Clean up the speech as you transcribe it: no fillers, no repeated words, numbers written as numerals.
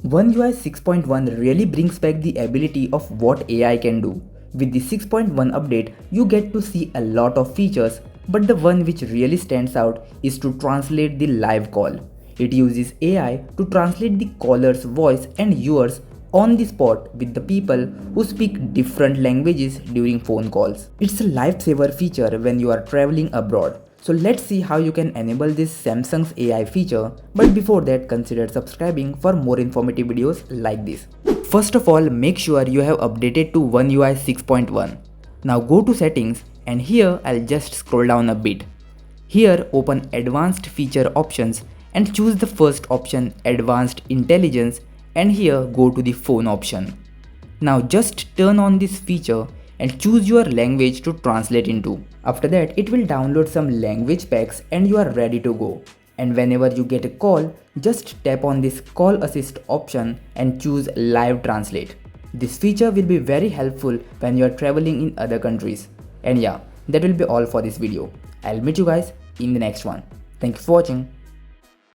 OneUi 6.1 really brings back the ability of what AI can do. With the 6.1 update, you get to see a lot of features, but the one which really stands out is to translate the live call. It uses AI to translate the caller's voice and yours on the spot with the people who speak different languages during phone calls. It's a lifesaver feature when you are traveling abroad. So let's see how you can enable this Samsung's AI feature, but before that consider subscribing for more informative videos like this. First of all, make sure you have updated to OneUi 6.1. Now go to settings and here I'll just scroll down a bit. Here open advanced feature options and choose the first option, advanced intelligence, and here go to the phone option. Now just turn on this feature and choose your language to translate into. After that, it will download some language packs and you are ready to go. And whenever you get a call, just tap on this call assist option and choose live translate. This feature will be very helpful when you are traveling in other countries. And yeah, that will be all for this video. I'll meet you guys in the next one. Thank you for watching.